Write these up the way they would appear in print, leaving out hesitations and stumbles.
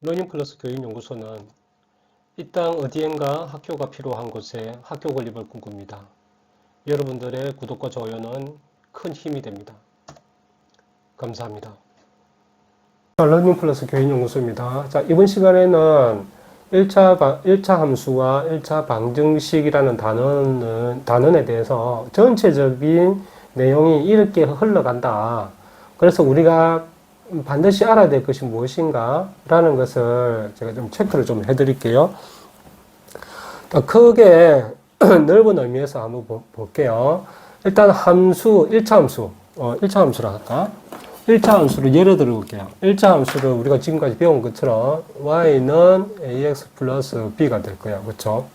러닝플러스 교육연구소는 이 땅 어디엔가 학교가 필요한 곳에 학교 건립을 꿈꿉니다. 여러분들의 구독과 좋아요는 큰 힘이 됩니다. 감사합니다. 러닝플러스 교육연구소입니다. 자, 이번 시간에는 1차 함수와 1차 방정식이라는 단원에 대해서 전체적인 내용이 이렇게 흘러간다. 그래서 우리가 반드시 알아야 될 것이 무엇인가 라는 것을 제가 좀 체크를 좀 해드릴게요. 크게 넓은 의미에서 한번 볼게요. 일단 함수, 1차 함수, 1차 함수라 할까? 1차 함수를 예를 들어 볼게요. 1차 함수를 우리가 지금까지 배운 것처럼 y는 ax 플러스 b가 될 거야. 그렇죠?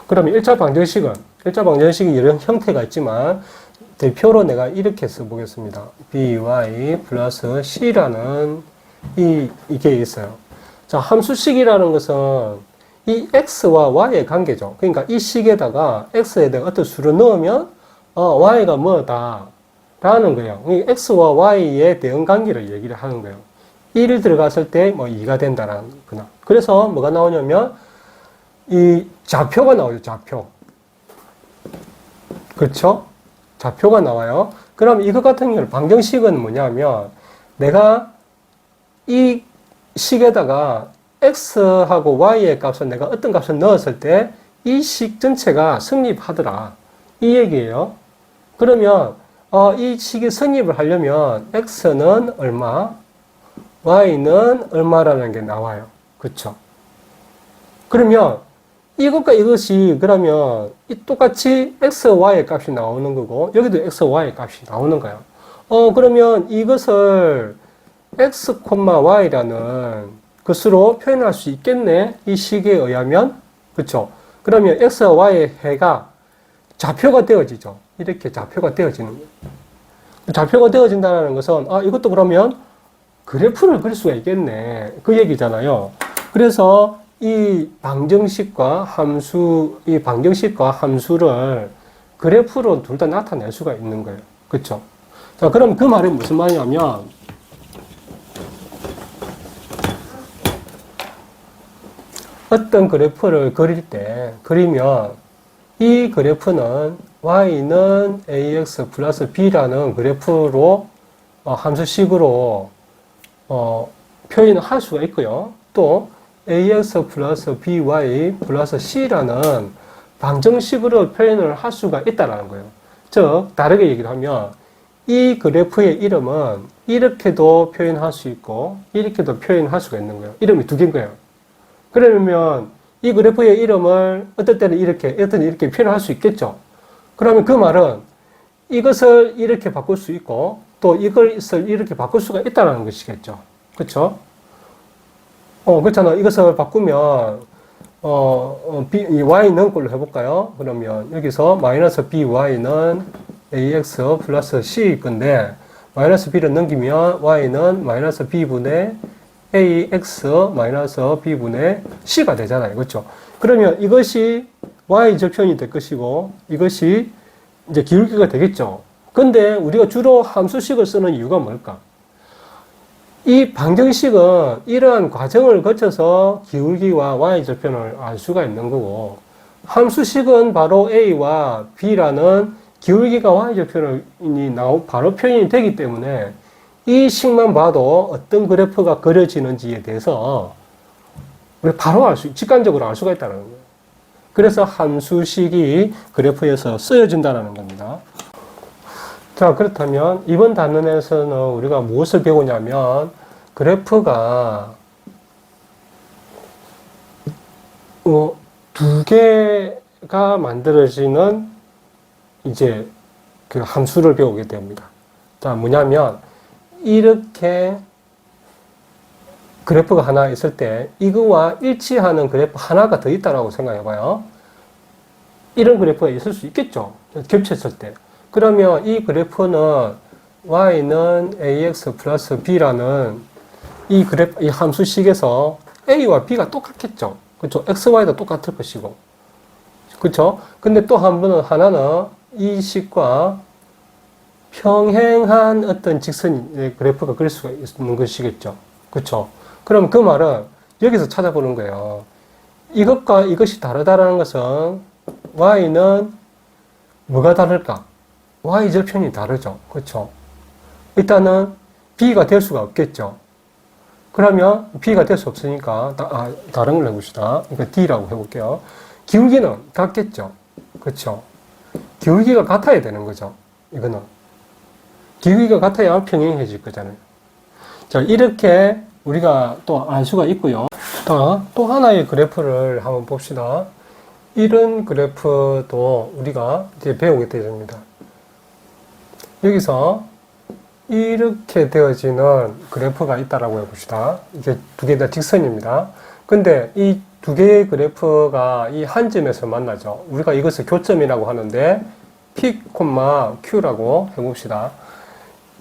그러면 1차 방정식이 이런 형태가 있지만 대표로 내가 이렇게 써보겠습니다. by 플러스 c라는 이게 있어요. 자, 함수식이라는 것은 이 x와 y의 관계죠. 그러니까 이 식에다가 x에 대한 어떤 수를 넣으면 y가 뭐다 라는 거예요. 이 x와 y의 대응 관계를 얘기를 하는 거예요. 1이 들어갔을 때 뭐 2가 된다라는 거나. 그래서 뭐가 나오냐면 이 좌표가 나오죠. 좌표. 그렇죠? 좌표가 나와요. 그럼 이것 같은 경우는 방정식은 뭐냐면 내가 이 식에다가 x하고 y의 값을 내가 어떤 값을 넣었을 때 이 식 전체가 성립하더라. 이 얘기예요. 그러면 이 식이 성립을 하려면 x는 얼마, y는 얼마라는 게 나와요. 그렇죠? 그러면 이것과 이것이 그러면 똑같이 x, y의 값이 나오는 거고 여기도 x, y의 값이 나오는 거예요. 그러면 이것을 x, y라는 것으로 표현할 수 있겠네. 이 식에 의하면. 그렇죠? 그러면 x와 y의 해가 좌표가 되어지죠. 이렇게 좌표가 되어지는 거예요. 좌표가 되어진다는 것은 이것도 그러면 그래프를 그릴 수가 있겠네. 그 얘기잖아요. 그래서 이 방정식과 함수를 그래프로 둘 다 나타낼 수가 있는 거예요. 그렇죠? 자, 그럼 그 말이 무슨 말이냐면 어떤 그래프를 그리면 이 그래프는 y는 ax 플러스 b라는 그래프로 함수식으로 표현을 할 수가 있고요. 또 ax 플러스 by 플러스 c라는 방정식으로 표현을 할 수가 있다는 거예요. 즉 다르게 얘기를 하면 이 그래프의 이름은 이렇게도 표현할 수 있고 이렇게도 표현할 수가 있는 거예요. 이름이 두 개인 거예요. 그러면 이 그래프의 이름을 어떨 때는 이렇게, 어떨 때는 이렇게 표현할 수 있겠죠. 그러면 그 말은 이것을 이렇게 바꿀 수 있고 또 이것을 이렇게 바꿀 수가 있다는 것이겠죠. 그렇죠? 그렇잖아. 이것을 바꾸면 y는 걸로 해볼까요? 그러면 여기서 마이너스 by는 ax 플러스 c 건데 마이너스 b를 넘기면 y는 마이너스 b분의 ax 마이너스 b분의 c가 되잖아요. 그렇죠? 그러면 이것이 y 절편이 될 것이고 이것이 이제 기울기가 되겠죠. 근데 우리가 주로 함수식을 쓰는 이유가 뭘까? 이 방정식은 이러한 과정을 거쳐서 기울기와 y 절편을 알 수가 있는 거고 함수식은 바로 a와 b라는 기울기가 y 절편이 바로 표현이 되기 때문에 이 식만 봐도 어떤 그래프가 그려지는지에 대해서 우리가 바로 직관적으로 알 수가 있다는 거예요. 그래서 함수식이 그래프에서 쓰여진다는 겁니다. 자, 그렇다면 이번 단원에서는 우리가 무엇을 배우냐면 그래프가 두 개가 만들어지는 이제 그 함수를 배우게 됩니다. 자, 뭐냐면 이렇게 그래프가 하나 있을 때 이거와 일치하는 그래프 하나가 더 있다라고 생각해 봐요. 이런 그래프가 있을 수 있겠죠. 겹쳤을 때. 그러면 이 그래프는 y는 ax 플러스 b라는 이 함수식에서 a와 b가 똑같겠죠. 그렇죠? x, y도 똑같을 것이고. 그렇죠? 근데 또 하나는 이 식과 평행한 어떤 직선의 그래프가 그릴 수가 있는 것이겠죠. 그렇죠? 그럼 그 말은 여기서 찾아보는 거예요. 이것과 이것이 다르다라는 것은 y는 뭐가 다를까? y절편이 다르죠. 그렇죠? 일단은 b가 될 수가 없겠죠. 그러면 b가 될 수 없으니까 다른 걸 해봅시다. 그러니까 d라고 해볼게요. 기울기는 같겠죠. 그렇죠? 기울기가 같아야 되는 거죠. 이거는 기울기가 같아야 평행해질 거잖아요. 자, 이렇게 우리가 또 알 수가 있고요. 또 하나의 그래프를 한번 봅시다. 이런 그래프도 우리가 이제 배우게 되십니다. 여기서 이렇게 되어지는 그래프가 있다라고 해봅시다. 이게 두 개 다 직선입니다. 근데 이 두 개의 그래프가 이 한 점에서 만나죠. 우리가 이것을 교점이라고 하는데 P, Q라고 해봅시다.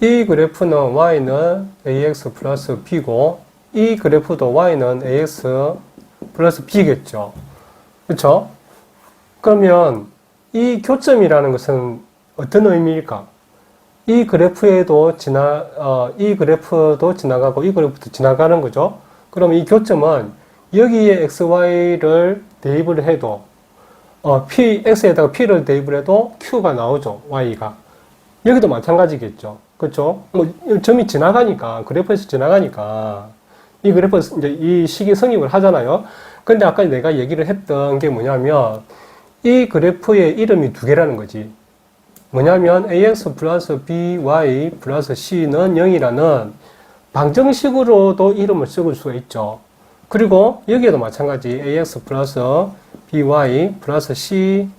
이 그래프는 y는 ax 플러스 b고 이 그래프도 y는 ax 플러스 b겠죠. 그렇죠? 그러면 이 교점이라는 것은 어떤 의미일까? 이 그래프도 지나가고 이 그래프도 지나가는 거죠. 그럼 이 교점은 여기에 xy를 대입을 해도 x에다가 p를 대입을 해도 q가 나오죠. y가. 여기도 마찬가지겠죠. 그렇죠? 점이 지나가니까, 그래프에서 지나가니까 이 그래프에서 이제 이 식이 성립을 하잖아요. 근데 아까 내가 얘기를 했던 게 뭐냐면 이 그래프의 이름이 두 개라는 거지. 뭐냐면 ax 플러스 by 플러스 c는 0이라는 방정식으로도 이름을 쓸 수가 있죠. 그리고 여기에도 마찬가지 ax 플러스 by 플러스 c는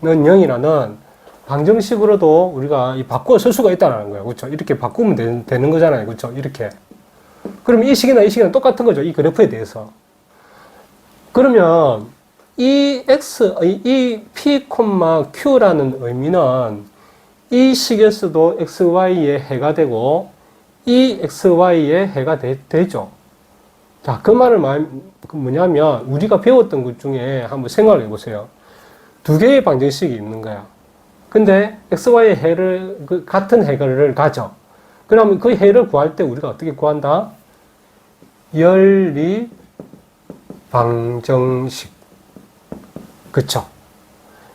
0이라는 방정식으로도 우리가 바꿔 쓸 수가 있다는 거예요. 그렇죠? 이렇게 바꾸면 되는 거잖아요. 그렇죠? 이렇게. 그럼 이 식이나 이 식이나 똑같은 거죠. 이 그래프에 대해서. 그러면 이 P, Q라는 의미는 이 식에서도 XY의 해가 되고 이 XY의 해가 되죠. 자, 그 말을 뭐냐면 우리가 배웠던 것 중에 한번 생각을 해보세요. 두 개의 방정식이 있는 거야. 근데 XY의 해를 같은 해를 가져. 그러면 그 해를 구할 때 우리가 어떻게 구한다? 연립 방정식. 그쵸?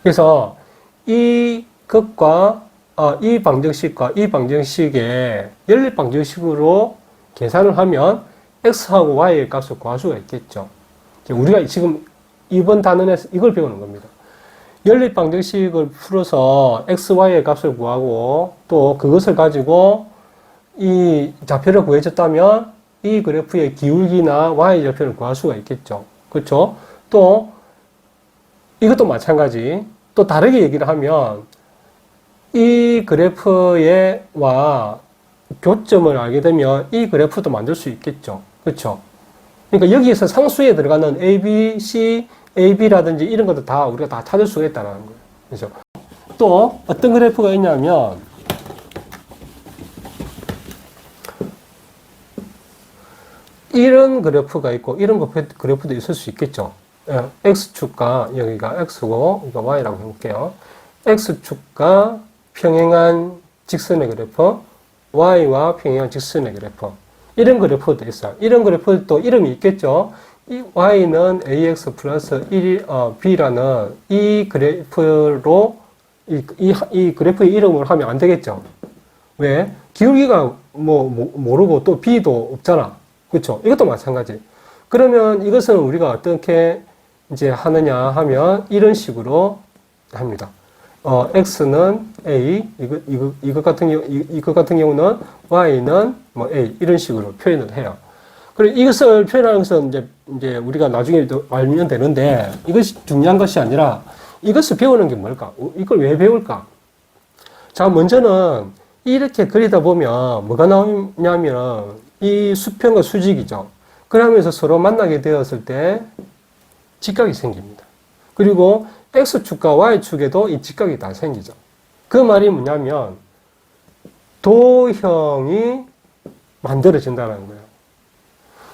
그래서 이 방정식과 이 방정식의 연립 방정식으로 계산을 하면 x하고 y의 값을 구할 수가 있겠죠. 우리가 지금 이번 단원에서 이걸 배우는 겁니다. 연립 방정식을 풀어서 x, y의 값을 구하고 또 그것을 가지고 이 좌표를 구해줬다면 이 그래프의 기울기나 y 좌표를 구할 수가 있겠죠. 그렇죠? 또 이것도 마찬가지. 또 다르게 얘기를 하면 이 그래프와 교점을 알게 되면 이 그래프도 만들 수 있겠죠. 그렇죠? 그러니까 여기에서 상수에 들어가는 A, B, C, A, B라든지 이런 것도 다 우리가 다 찾을 수가 있다는 거예요. 그렇죠? 또 어떤 그래프가 있냐면 이런 그래프가 있고 이런 그래프도 있을 수 있겠죠. X축과 여기가 X고 이거 Y라고 해볼게요. X축과 평행한 직선의 그래프, Y와 평행한 직선의 그래프. 이런 그래프도 있어요. 이런 그래프도 이름이 있겠죠. 이 Y는 AX 플러스 1B라는 이 그래프로 이 그래프의 이름을 하면 안 되겠죠. 왜? 기울기가 모르고 또 B도 없잖아. 그렇죠? 이것도 마찬가지. 그러면 이것은 우리가 어떻게 이제 하느냐 하면 이런 식으로 합니다. X는 A, 이것 같은 경우는 Y는 A, 이런 식으로 표현을 해요. 그리고 이것을 표현하는 것은 이제 우리가 나중에 알면 되는데 이것이 중요한 것이 아니라 이것을 배우는 게 뭘까? 이걸 왜 배울까? 자, 먼저는 이렇게 그리다 보면 뭐가 나오냐면 이 수평과 수직이죠. 그러면서 서로 만나게 되었을 때 직각이 생깁니다. 그리고 X축과 Y축에도 이 직각이 다 생기죠. 그 말이 뭐냐면 도형이 만들어진다는 거예요.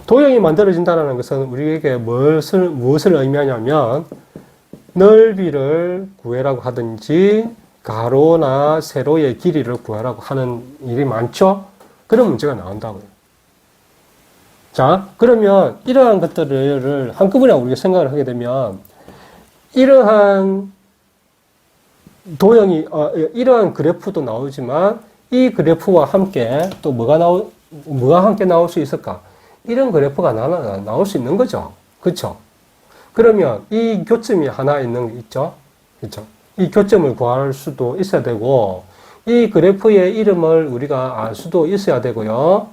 도형이 만들어진다는 것은 우리에게 무엇을 의미하냐면 넓이를 구해라고 하든지 가로나 세로의 길이를 구하라고 하는 일이 많죠? 그런 문제가 나온다고요. 자, 그러면 이러한 것들을 한꺼번에 우리가 생각을 하게 되면 이러한 도형이, 이러한 그래프도 나오지만 이 그래프와 함께 또 뭐가 함께 나올 수 있을까? 이런 그래프가 나올 수 있는 거죠. 그쵸? 그러면 이 교점이 하나 있는 게 있죠? 그쵸? 이 교점을 구할 수도 있어야 되고, 이 그래프의 이름을 우리가 알 수도 있어야 되고요.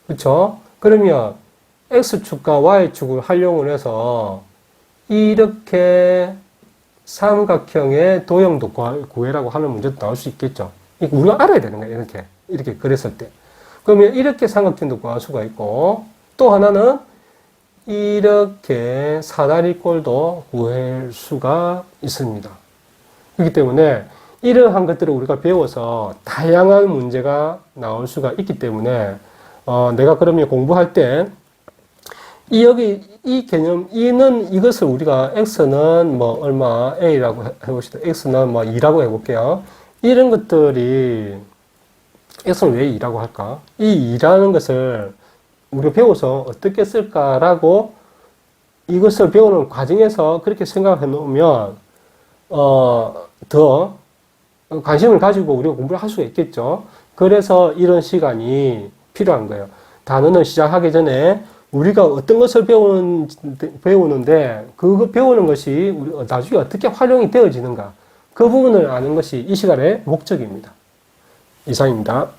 그쵸? 그러면 X축과 Y축을 활용을 해서 이렇게 삼각형의 도형도 구해라고 하는 문제도 나올 수 있겠죠. 이거 우리가 알아야 되는 거예요. 이렇게 그랬을 때. 그러면 이렇게 삼각형도 구할 수가 있고, 또 하나는 이렇게 사다리꼴도 구할 수가 있습니다. 그렇기 때문에 이러한 것들을 우리가 배워서 다양한 문제가 나올 수가 있기 때문에 내가 그러면 공부할 때 이 개념, 이것을 우리가 x는 뭐 얼마 a라고 해봅시다. x는 뭐 2라고 해볼게요. 이런 것들이 x는 왜 2라고 할까? 이 2라는 것을 우리가 배워서 어떻게 쓸까라고 이것을 배우는 과정에서 그렇게 생각해 놓으면 더 관심을 가지고 우리가 공부를 할 수가 있겠죠. 그래서 이런 시간이 필요한 거예요. 단어는 시작하기 전에 우리가 어떤 것을 배우는데 그거 배우는 것이 나중에 어떻게 활용이 되어지는가, 그 부분을 아는 것이 이 시간의 목적입니다. 이상입니다.